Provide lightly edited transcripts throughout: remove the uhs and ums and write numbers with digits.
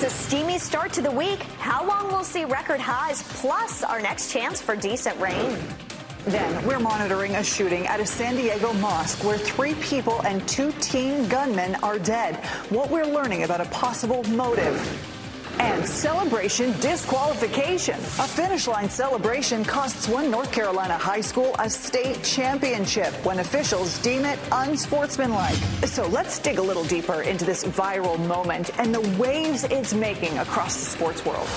It's a steamy start to the week. How long we'll see record highs, plus our next chance for decent rain. Then we're monitoring a shooting at a San Diego mosque where 3 people and 2 teen gunmen are dead. What we're learning about a possible motive. And celebration disqualification. A finish line celebration costs one North Carolina high school a state championship when officials deem it unsportsmanlike. So let's dig a little deeper into this viral moment and the waves it's making across the sports world.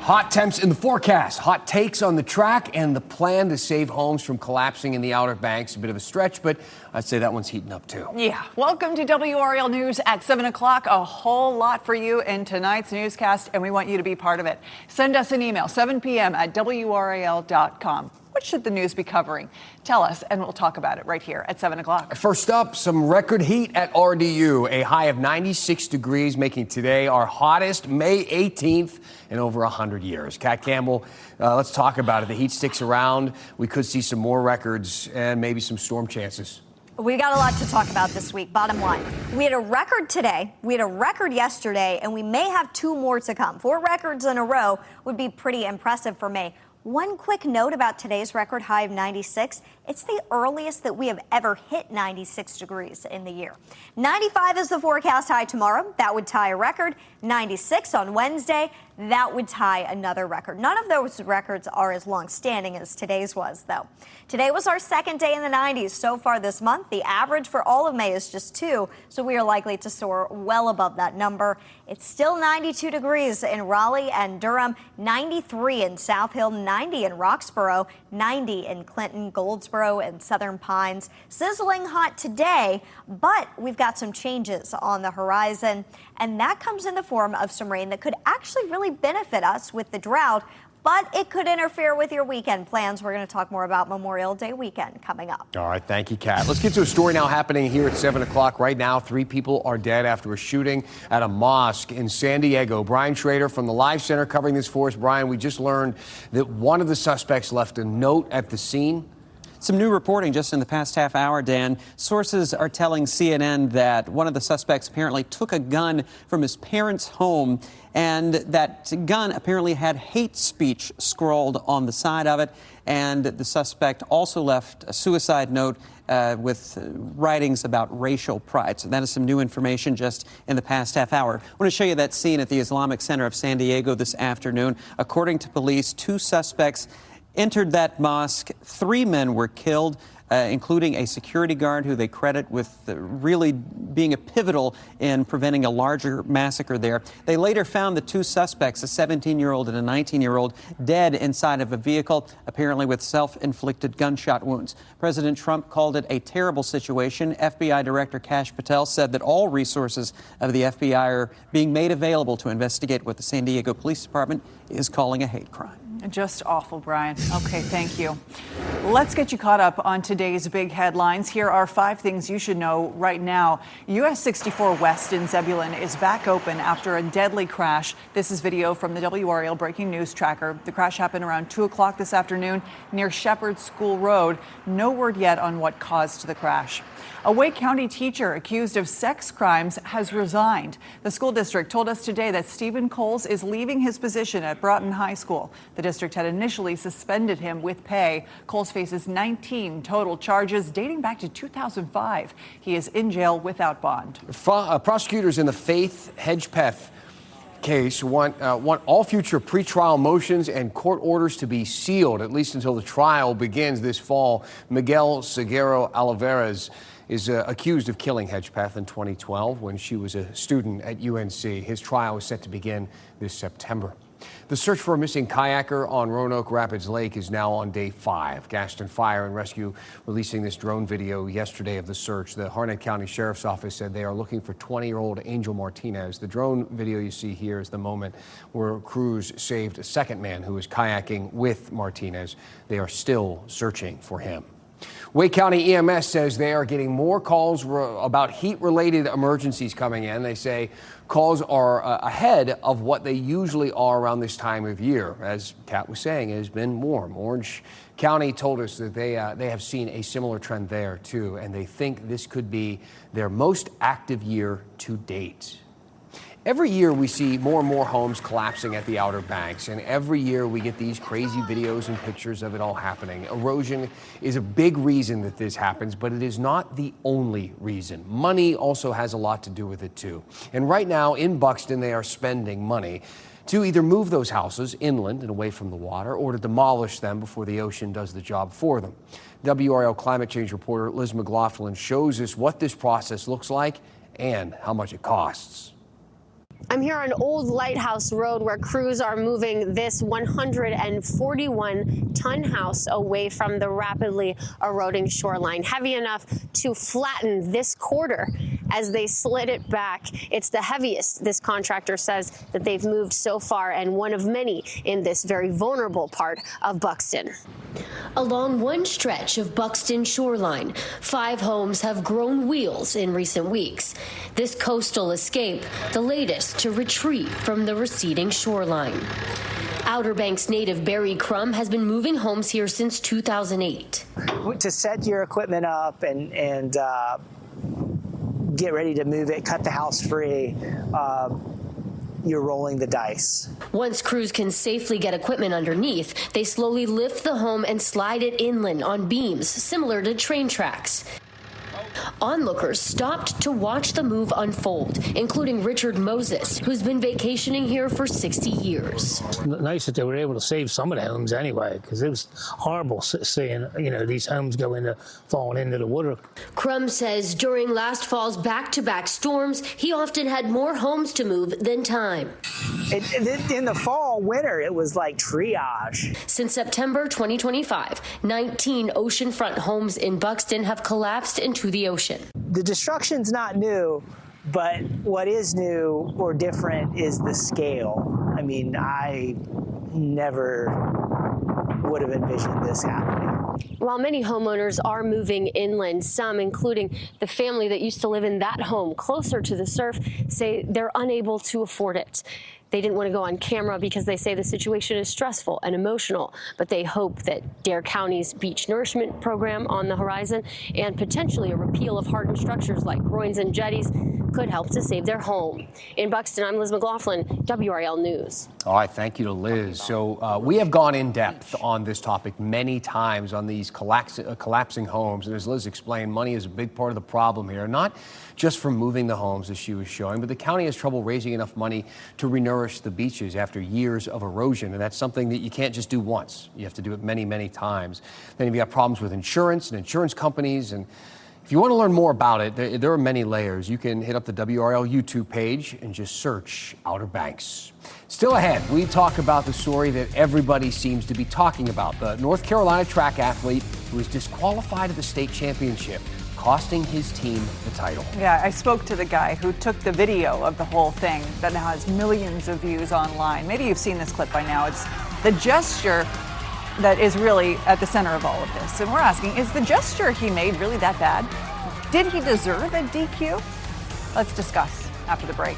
Hot temps in the forecast, hot takes on the track, and the plan to save homes from collapsing in the Outer Banks. A bit of a stretch, but I'd say that one's heating up too. Yeah. Welcome to WRAL News at 7 o'clock. A whole lot for you in tonight's newscast, and we want you to be part of it. Send us an email, 7 p.m. at WRAL.com. What should the news be covering? Tell us, and we'll talk about it right here at 7 o'clock. First up, some record heat at RDU. A high of 96 degrees, making today our hottest May 18th in over 100 years. Kat Campbell, let's talk about it. The heat sticks around. We could see some more records and maybe some storm chances. We got a lot to talk about this week. Bottom line, we had a record today, we had a record yesterday, and we may have 2 more to come. 4 records in a row would be pretty impressive for May. One quick note about today's record high of 96. It's the earliest that we have ever hit 96 degrees in the year. 95 is the forecast high tomorrow. That would tie a record. 96 on Wednesday. That would tie another record. None of those records are as long-standing as today's was, though. Today was our second day in the 90s so far this month. The average for all of May is just 2, so we are likely to soar well above that number. It's still 92 degrees in Raleigh and Durham, 93 in South Hill, 90 in Roxborough, 90 in Clinton, Goldsboro, and Southern Pines. Sizzling hot today, but we've got some changes on the horizon, and that comes in the form of some rain that could actually really benefit us with the drought, but it could interfere with your weekend plans. We're going to talk more about Memorial Day weekend coming up. All right, thank you, Kat. Let's get to a story now happening here at 7 o'clock. Right now, 3 people are dead after a shooting at a mosque in San Diego. Brian Schrader from the Live Center covering this for us. Brian, we just learned that one of the suspects left a note at the scene. Some new reporting just in the past half hour, Dan. Sources are telling CNN that one of the suspects apparently took a gun from his parents' home, and that gun apparently had hate speech scrawled on the side of it. And the suspect also left a suicide note with writings about racial pride. So that is some new information just in the past half hour. I want to show you that scene at the Islamic Center of San Diego this afternoon. According to police, 2 suspects entered that mosque. 3 men were killed, including a security guard who they credit with really being a pivotal in preventing a larger massacre there. They later found the 2 suspects, a 17-year-old and a 19-year-old, dead inside of a vehicle, apparently with self-inflicted gunshot wounds. President Trump called it a terrible situation. FBI Director Kash Patel said that all resources of the FBI are being made available to investigate what the San Diego Police Department is calling a hate crime. Just awful, Brian. Okay, thank you. Let's get you caught up on today's big headlines. Here are 5 things you should know right now. US 64 West in Zebulon is back open after a deadly crash. This is video from the WRAL Breaking News Tracker. The crash happened around 2 o'clock this afternoon near Shepherd School Road. No word yet on what caused the crash. A Wake County teacher accused of sex crimes has resigned. The school district told us today that Stephen Coles is leaving his position at Broughton High School. The district had initially suspended him with pay. Coles faces 19 total charges dating back to 2005. He is in jail without bond. Prosecutors in the Faith Hedgepeth case want all future pretrial motions and court orders to be sealed, at least until the trial begins this fall. Miguel Seguero Olivares is accused of killing Hedgepeth in 2012 when she was a student at UNC. His trial is set to begin this September. The search for a missing kayaker on Roanoke Rapids Lake is now on day 5. Gaston Fire and Rescue releasing this drone video yesterday of the search. The Harnett County Sheriff's Office said they are looking for 20-year-old Angel Martinez. The drone video you see here is the moment where crews saved a second man who was kayaking with Martinez. They are still searching for him. Wake County EMS says they are getting more calls about heat-related emergencies coming in. They say calls are ahead of what they usually are around this time of year. As Kat was saying, it has been warm. Orange County told us that they have seen a similar trend there, too, and they think this could be their most active year to date. Every year we see more and more homes collapsing at the Outer Banks, and every year we get these crazy videos and pictures of it all happening. Erosion is a big reason that this happens, but it is not the only reason. Money also has a lot to do with it too. And right now in Buxton, they are spending money to either move those houses inland and away from the water or to demolish them before the ocean does the job for them. WRAL climate change reporter Liz McLaughlin shows us what this process looks like and how much it costs. I'm here on Old Lighthouse Road where crews are moving this 141-ton house away from the rapidly eroding shoreline, heavy enough to flatten this quarter as they slid it back. It's the heaviest, this contractor says, that they've moved so far, and one of many in this very vulnerable part of Buxton. Along one stretch of Buxton shoreline, 5 homes have grown wheels in recent weeks. This coastal escape, the latest to retreat from the receding shoreline. Outer Banks native Barry Crum has been moving homes here since 2008. To set your equipment up and get ready to move it, cut the house free, you're rolling the dice. Once crews can safely get equipment underneath, they slowly lift the home and slide it inland on beams similar to train tracks. Onlookers stopped to watch the move unfold, including Richard Moses, who's been vacationing here for 60 years. Nice that they were able to save some of the homes anyway, because it was horrible seeing, these homes falling into the water. Crum says during last fall's back-to-back storms, he often had more homes to move than time. In the fall, winter, it was like triage. Since September 2025, 19 oceanfront homes in Buxton have collapsed into the ocean. The destruction's not new, but what is new or different is the scale. I mean, I never would have envisioned this happening. While many homeowners are moving inland, some, including the family that used to live in that home closer to the surf, say they're unable to afford it. They didn't want to go on camera because they say the situation is stressful and emotional, but they hope that Dare County's beach nourishment program on the horizon and potentially a repeal of hardened structures like groins and jetties could help to save their home. In Buxton, I'm Liz McLaughlin, WRAL News. All right, thank you to Liz. So we have gone in depth on this topic many times on these collapsing homes. And as Liz explained, money is a big part of the problem here, not just from moving the homes, as she was showing, but the county has trouble raising enough money to renourish the beaches after years of erosion. And that's something that you can't just do once. You have to do it many, many times. Then you've got problems with insurance and insurance companies. And if you want to learn more about it, there are many layers. You can hit up the WRL YouTube page and just search Outer Banks. Still ahead, we talk about the story that everybody seems to be talking about. The North Carolina track athlete who was disqualified at the state championship, costing his team the title. Yeah, I spoke to the guy who took the video of the whole thing that now has millions of views online. Maybe you've seen this clip by now. It's the gesture that is really at the center of all of this. And we're asking, is the gesture he made really that bad? Did he deserve a DQ? Let's discuss after the break.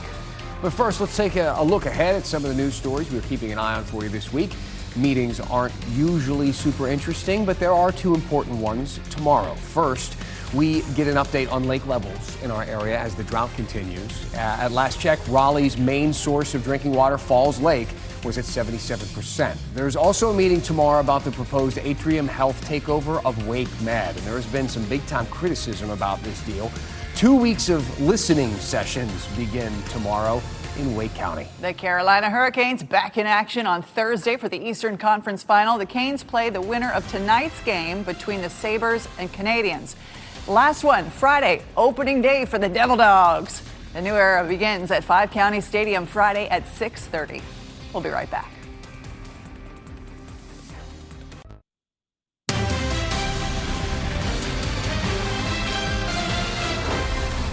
But first, let's take a look ahead at some of the news stories we're keeping an eye on for you this week. Meetings aren't usually super interesting, but there are 2 important ones tomorrow. First, we get an update on lake levels in our area as the drought continues. At last check, Raleigh's main source of drinking water, Falls Lake, was at 77%. There's also a meeting tomorrow about the proposed Atrium Health takeover of Wake Med, and there has been some big-time criticism about this deal. 2 weeks of listening sessions begin tomorrow in Wake County. The Carolina Hurricanes back in action on Thursday for the Eastern Conference Final. The Canes play the winner of tonight's game between the Sabres and Canadiens. Last one, Friday, opening day for the Devil Dogs. The new era begins at 5 County Stadium Friday at 6:30. We'll be right back.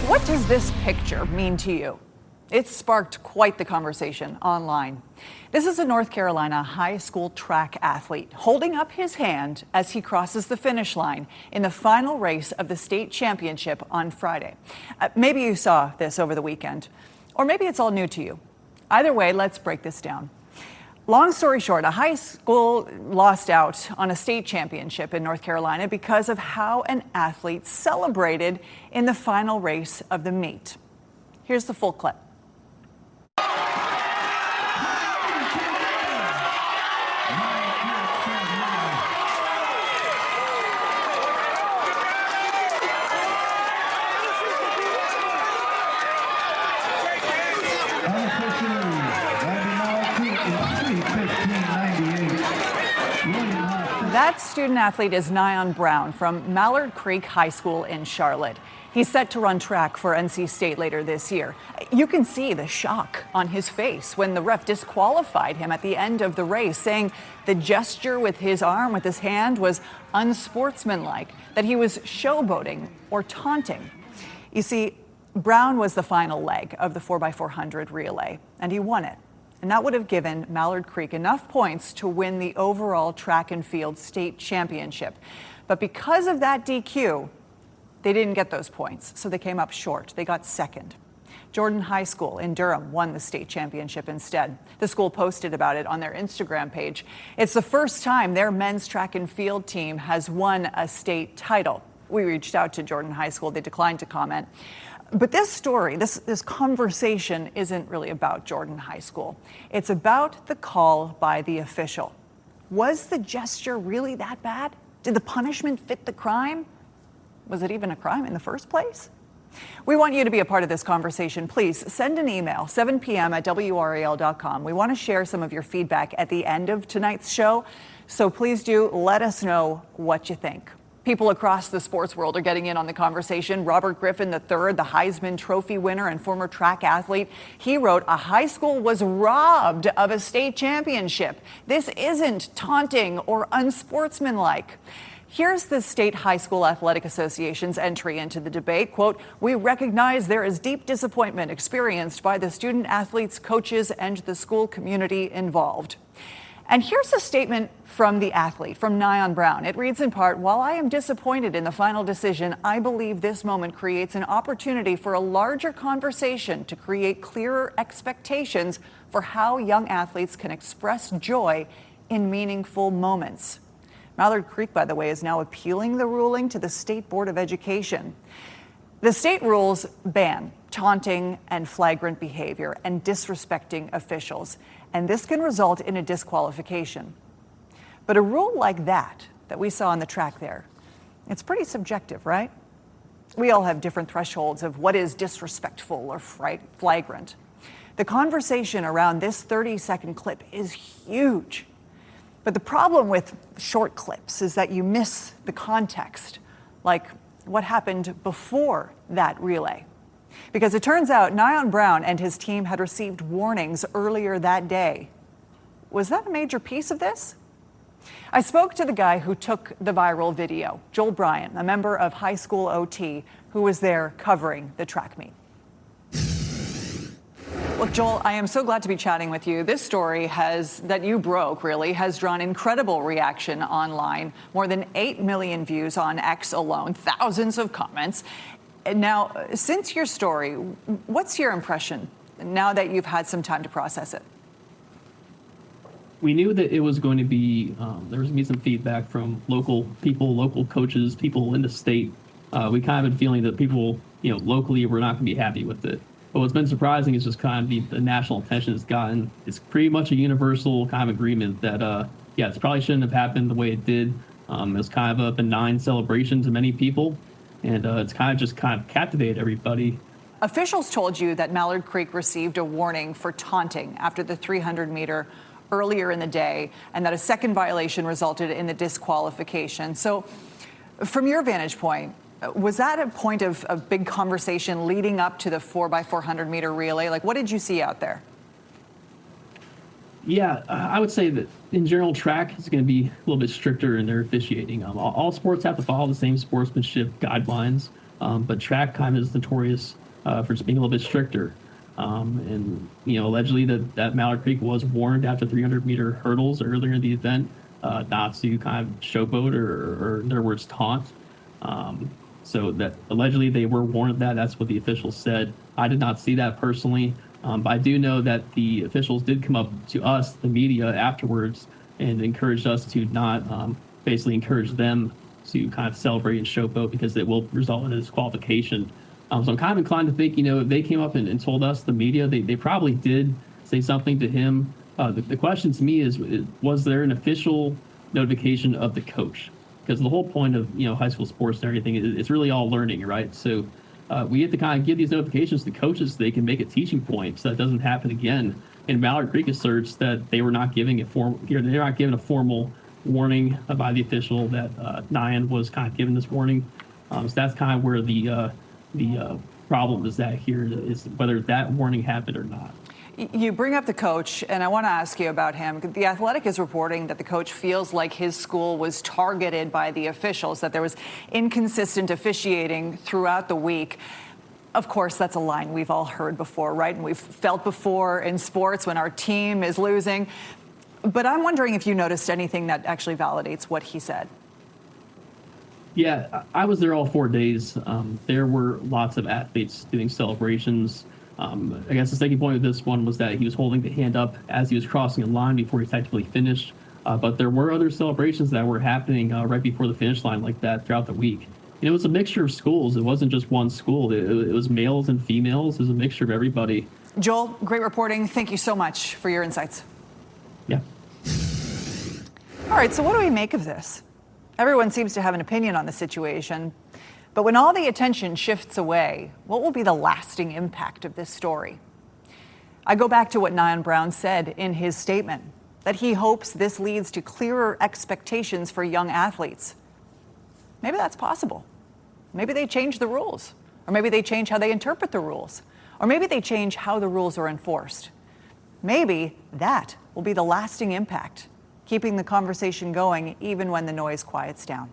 What does this picture mean to you? It's sparked quite the conversation online. This is a North Carolina high school track athlete holding up his hand as he crosses the finish line in the final race of the state championship on Friday. Maybe you saw this over the weekend, or maybe it's all new to you. Either way, let's break this down. Long story short, a high school lost out on a state championship in North Carolina because of how an athlete celebrated in the final race of the meet. Here's the full clip. That student athlete is Nyan Brown from Mallard Creek High School in Charlotte. He's set to run track for NC State later this year. You can see the shock on his face when the ref disqualified him at the end of the race, saying the gesture with his arm, with his hand, was unsportsmanlike, that he was showboating or taunting. You see, Brown was the final leg of the 4x400 relay, and he won it. And that would have given Mallard Creek enough points to win the overall track and field state championship. But because of that DQ, they didn't get those points, so they came up short. They got second. Jordan High School in Durham won the state championship instead. The school posted about it on their Instagram page. It's the first time their men's track and field team has won a state title. We reached out to Jordan High School. They declined to comment. But this story, this conversation isn't really about Jordan High School. It's about the call by the official. Was the gesture really that bad? Did the punishment fit the crime? Was it even a crime in the first place? We want you to be a part of this conversation. Please send an email, 7 p.m. at WRAL.com. We want to share some of your feedback at the end of tonight's show. So please do let us know what you think. People across the sports world are getting in on the conversation. Robert Griffin III, the Heisman Trophy winner and former track athlete, he wrote, "A high school was robbed of a state championship. This isn't taunting or unsportsmanlike." Here's the State High School Athletic Association's entry into the debate. Quote, "We recognize there is deep disappointment experienced by the student athletes, coaches, and the school community involved." And here's a statement from the athlete, from Nyan Brown. It reads in part, "While I am disappointed in the final decision, I believe this moment creates an opportunity for a larger conversation to create clearer expectations for how young athletes can express joy in meaningful moments." Mallard Creek, by the way, is now appealing the ruling to the State Board of Education. The state rules ban taunting and flagrant behavior and disrespecting officials, and this can result in a disqualification. But a rule like that we saw on the track there, it's pretty subjective, right? We all have different thresholds of what is disrespectful or flagrant. The conversation around this 30-second clip is huge. But the problem with short clips is that you miss the context, like what happened before that relay. Because it turns out Nyan Brown and his team had received warnings earlier that day. Was that a major piece of this? I spoke to the guy who took the viral video, Joel Bryant, a member of high school OT who was there covering the track meet. Look, Joel, I am so glad to be chatting with you. This story that you broke has drawn incredible reaction online. More than 8 million views on X alone, thousands of comments. Now, since your story, what's your impression now that you've had some time to process it? We knew that it was going to be, there was going to be some feedback from local people, local coaches, people in the state. We kind of had a feeling that people, locally were not going to be happy with it. But what's been surprising is just kind of the national attention it's gotten. It's pretty much a universal kind of agreement that, it probably shouldn't have happened the way it did. It was kind of a benign celebration to many people, and it's kind of captivated everybody. Officials told you that Mallard Creek received a warning for taunting after the 300-meter earlier in the day, and that a second violation resulted in the disqualification. So from your vantage point, was that a point of big conversation leading up to the 4x400 meter relay? Like, what did you see out there? Yeah, I would say that in general, track is going to be a little bit stricter in their officiating. All sports have to follow the same sportsmanship guidelines, but track kind of is notorious for just being a little bit stricter. Allegedly that Mallard Creek was warned after 300-meter hurdles earlier in the event not to kind of showboat or in their words, taunt. So that allegedly they were warned of that. That's what the officials said. I did not see that personally. But I do know that the officials did come up to us, the media, afterwards and encouraged us to not basically encourage them to kind of celebrate and showboat because it will result in a disqualification. So I'm kind of inclined to think, if they came up and told us, the media, they probably did say something to him. The question to me is, was there an official notification of the coach? Because the whole point of high school sports and everything, it's really all learning, right? So we have to kind of give these notifications to coaches so they can make a teaching point so that doesn't happen again. And Mallard Creek asserts that they were not giving they're not given a formal warning by the official that Nyan was kind of given this warning. So that's kind of where the problem is that here is whether that warning happened or not. You bring up the coach, and I want to ask you about him. The Athletic is reporting that the coach feels like his school was targeted by the officials, that there was inconsistent officiating throughout the week. Of course, that's a line we've all heard before, right? And we've felt before in sports when our team is losing. But I'm wondering if you noticed anything that actually validates what he said. Yeah, I was there all 4 days. There were lots of athletes doing celebrations. I guess the second point of this one was that he was holding the hand up as he was crossing a line before he technically finished. But there were other celebrations that were happening right before the finish line like that throughout the week. And it was a mixture of schools. It wasn't just one school. It was males and females. It was a mixture of everybody. Joel, great reporting. Thank you so much for your insights. Yeah. All right, so what do we make of this? Everyone seems to have an opinion on the situation. But when all the attention shifts away, what will be the lasting impact of this story? I go back to what Nyan Brown said in his statement, that he hopes this leads to clearer expectations for young athletes. Maybe that's possible. Maybe they change the rules, or maybe they change how they interpret the rules, or maybe they change how the rules are enforced. Maybe that will be the lasting impact, keeping the conversation going even when the noise quiets down.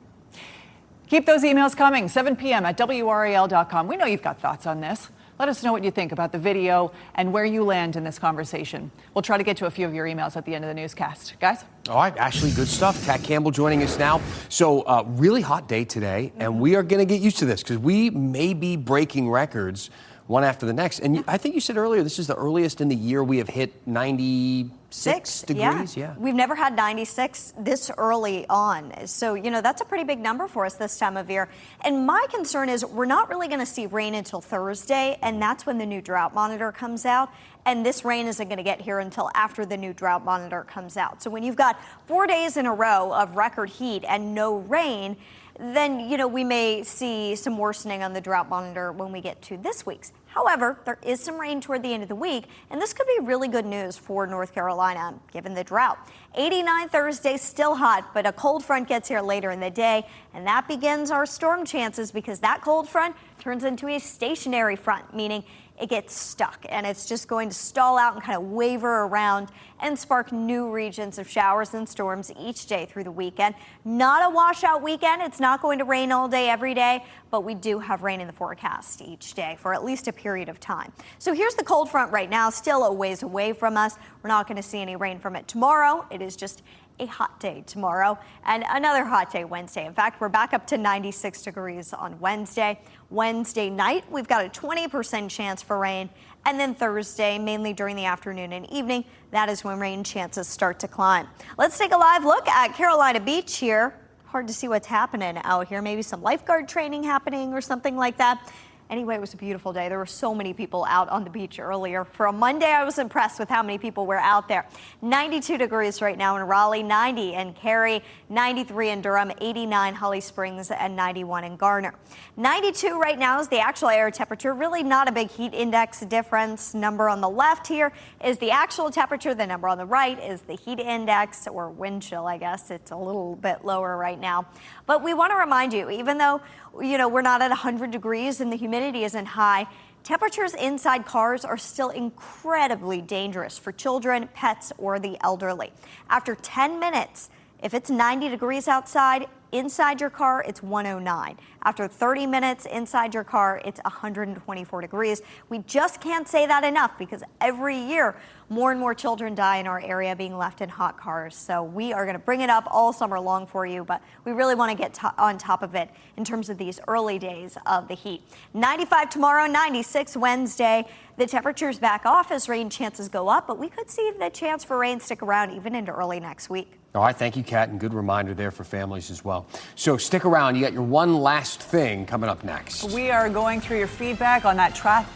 Keep those emails coming, 7 p.m. at WRAL.com. We know you've got thoughts on this. Let us know what you think about the video and where you land in this conversation. We'll try to get to a few of your emails at the end of the newscast. Guys? All right, Ashley, good stuff. Kat Campbell joining us now. So really hot day today, and we are going to get used to this because we may be breaking records one after the next. And I think you said earlier this is the earliest in the year we have hit 96 degrees. Yeah. We've never had 96 this early on. So, that's a pretty big number for us this time of year. And my concern is we're not really going to see rain until Thursday, and that's when the new drought monitor comes out. And this rain isn't going to get here until after the new drought monitor comes out. So when you've got 4 days in a row of record heat and no rain, then, we may see some worsening on the drought monitor when we get to this week's. However, there is some rain toward the end of the week, and this could be really good news for North Carolina, given the drought. 89 Thursday, still hot, but a cold front gets here later in the day, and that begins our storm chances because that cold front turns into a stationary front, meaning it gets stuck and it's just going to stall out and kind of waver around and spark new regions of showers and storms each day through the weekend. Not a washout weekend. It's not going to rain all day every day, but we do have rain in the forecast each day for at least a period of time. So here's the cold front right now, still a ways away from us. We're not going to see any rain from it tomorrow. It is just a hot day tomorrow and another hot day Wednesday. In fact, we're back up to 96 degrees on Wednesday. Wednesday night, we've got a 20% chance for rain. And then Thursday, mainly during the afternoon and evening, that is when rain chances start to climb. Let's take a live look at Carolina Beach here. Hard to see what's happening out here. Maybe some lifeguard training happening or something like that. Anyway, it was a beautiful day. There were so many people out on the beach earlier. For a Monday, I was impressed with how many people were out there. 92 degrees right now in Raleigh, 90 in Cary, 93 in Durham, 89 Holly Springs, and 91 in Garner. 92 right now is the actual air temperature. Really not a big heat index difference. Number on the left here is the actual temperature. The number on the right is the heat index, or wind chill, I guess. It's a little bit lower right now. But we want to remind you, even though we're not at 100 degrees and the humidity isn't high, temperatures inside cars are still incredibly dangerous for children, pets, or the elderly. After 10 minutes, if it's 90 degrees outside, inside your car, it's 109. After 30 minutes inside your car, it's 124 degrees. We just can't say that enough because every year, more and more children die in our area being left in hot cars. So we are going to bring it up all summer long for you, but we really want to get on top of it in terms of these early days of the heat. 95 tomorrow, 96 Wednesday. The temperature's back off as rain chances go up, but we could see the chance for rain stick around even into early next week. All right, thank you, Kat, and good reminder there for families as well. So stick around. You got your one last thing coming up next. We are going through your feedback on that track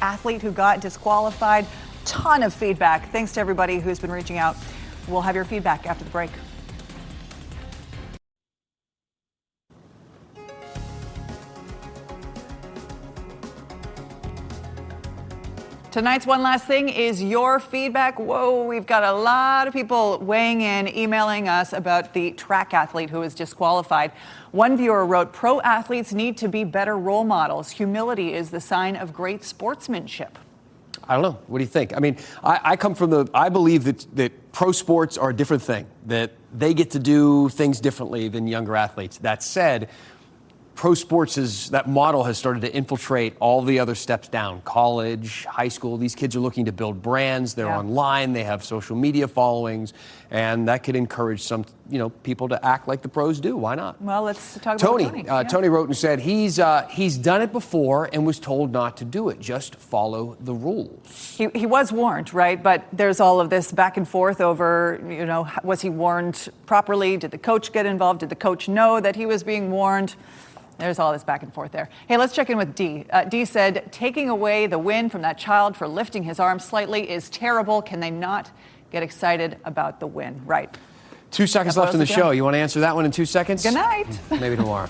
athlete who got disqualified. Ton of feedback. Thanks to everybody who's been reaching out. We'll have your feedback after the break. Tonight's One Last Thing is your feedback. Whoa, we've got a lot of people weighing in, emailing us about the track athlete who was disqualified. One viewer wrote, pro athletes need to be better role models. Humility is the sign of great sportsmanship. I don't know. What do you think? I mean, I come from I believe that pro sports are a different thing, that they get to do things differently than younger athletes. That said, pro sports that model has started to infiltrate all the other steps down. College, high school, these kids are looking to build brands. They're online. They have social media followings. And that could encourage some, people to act like the pros do. Why not? Well, let's talk about Tony. Tony. Tony wrote and said he's done it before and was told not to do it. Just follow the rules. He was warned, right? But there's all of this back and forth over, was he warned properly? Did the coach get involved? Did the coach know that he was being warned? There's all this back and forth there. Hey, let's check in with Dee. Dee said, taking away the win from that child for lifting his arm slightly is terrible. Can they not get excited about the win? Right. 2 seconds left in the show. You want to answer that one in 2 seconds? Good night. Maybe tomorrow.